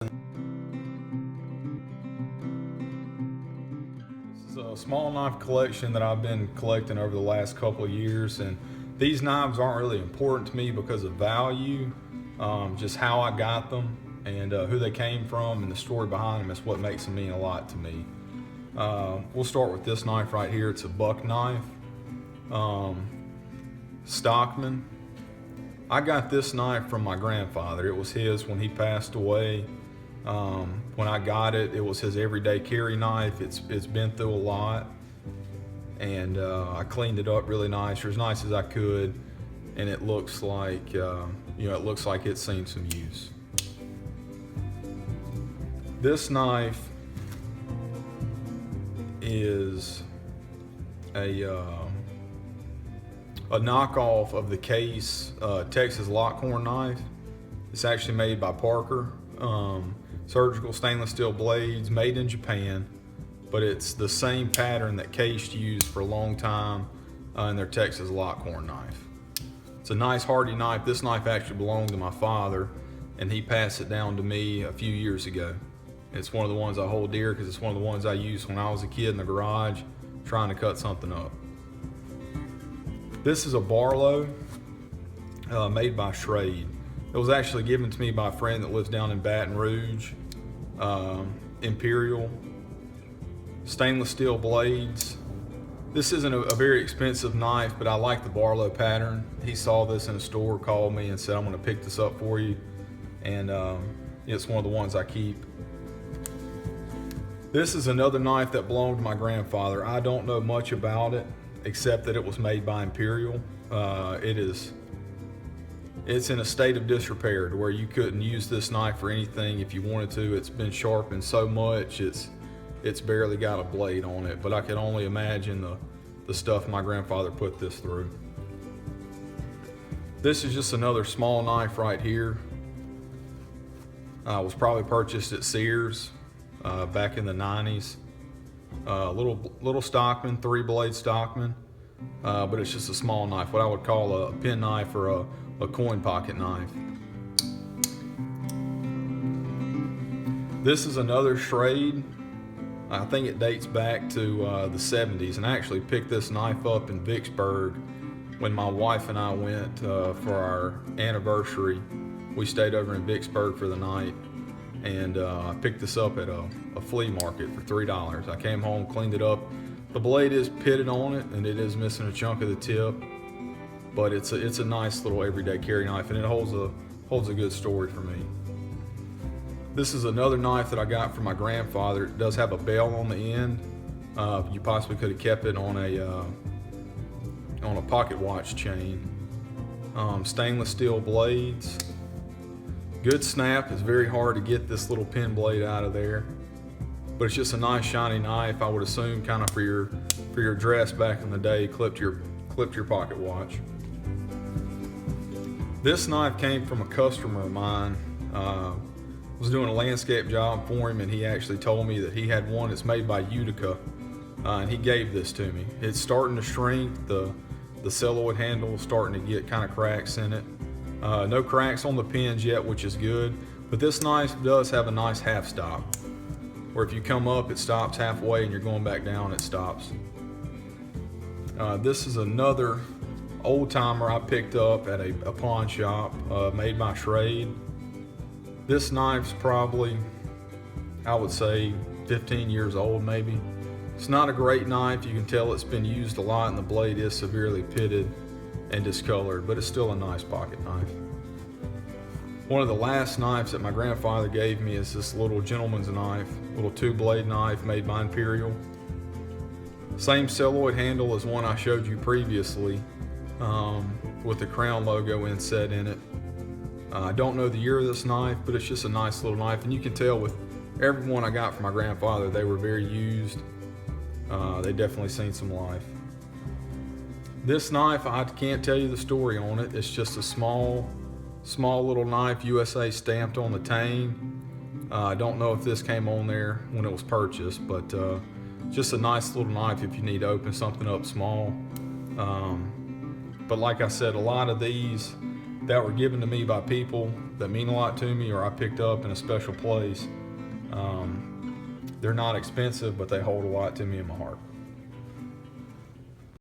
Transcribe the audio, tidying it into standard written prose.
This is a small knife collection that I've been collecting over the last couple of years, and these knives aren't really important to me because of value, just how I got them and who they came from and the story behind them is what makes them mean a lot to me. We'll start with this knife right here. It's a buck knife, Stockman. I got this knife from my grandfather. It was his when he passed away. When I got it, it was his everyday carry knife. It's been through a lot, and I cleaned it up really nice, or as nice as I could, and it looks like it looks like it's seen some use. This knife is a knockoff of the Case Texas Lockhorn knife. It's actually made by Parker. Surgical stainless steel blades, made in Japan, but it's the same pattern that Case used for a long time in their Texas Lockhorn knife. It's a nice hardy knife. This knife actually belonged to my father, and he passed it down to me a few years ago. It's one of the ones I hold dear because it's one of the ones I used when I was a kid in the garage trying to cut something up. This is a Barlow made by Schrade. It was actually given to me by a friend that lives down in Baton Rouge. Imperial stainless steel blades. This isn't a very expensive knife, but I like the Barlow pattern. He saw this in a store, called me and said, "I'm going to pick this up for you," and it's one of the ones I keep. This is another knife that belonged to my grandfather. I don't know much about it except that it was made by Imperial. It's in a state of disrepair to where you couldn't use this knife for anything if you wanted to. It's been sharpened so much it's barely got a blade on it, but I can only imagine the stuff my grandfather put this through. This is just another small knife right here. Was probably purchased at Sears back in the 90s. Little Stockman, 3-blade Stockman, but it's just a small knife, what I would call a pen knife or a coin pocket knife. This is another Schrade. I think it dates back to the 70s, and I actually picked this knife up in Vicksburg when my wife and I went for our anniversary. We stayed over in Vicksburg for the night, and I picked this up at a flea market for $3. I came home, cleaned it up. The blade is pitted on it, and it is missing a chunk of the tip, but it's a nice little everyday carry knife, and it holds a good story for me. This is another knife that I got from my grandfather. It does have a bell on the end. You possibly could have kept it on a pocket watch chain. Stainless steel blades. Good snap. It's very hard to get this little pin blade out of there, but it's just a nice shiny knife. I would assume kind of for your dress back in the day, clipped your pocket watch. This knife came from a customer of mine. I was doing a landscape job for him, and he actually told me that he had one that's made by Utica, and he gave this to me. It's starting to shrink. The celluloid handle is starting to get kind of cracks in it. No cracks on the pins yet, which is good, but this knife does have a nice half stop, where if you come up, it stops halfway, and you're going back down, it stops. This is another old timer I picked up at a pawn shop, made by Schrade. This knife's probably, I would say, 15 years old maybe. It's not a great knife. You can tell it's been used a lot, and the blade is severely pitted and discolored, but it's still a nice pocket knife. One of the last knives that my grandfather gave me is this little gentleman's knife, little 2-blade knife made by Imperial. Same celluloid handle as one I showed you previously, with the Crown logo inset in it. I don't know the year of this knife, but it's just a nice little knife, and you can tell with every one I got from my grandfather, they were very used. They definitely seen some life. This knife, I can't tell you the story on it. It's just a small little knife, USA stamped on the tang. I don't know if this came on there when it was purchased, but just a nice little knife if you need to open something up small. But like I said, a lot of these that were given to me by people that mean a lot to me, or I picked up in a special place. They're not expensive, but they hold a lot to me in my heart.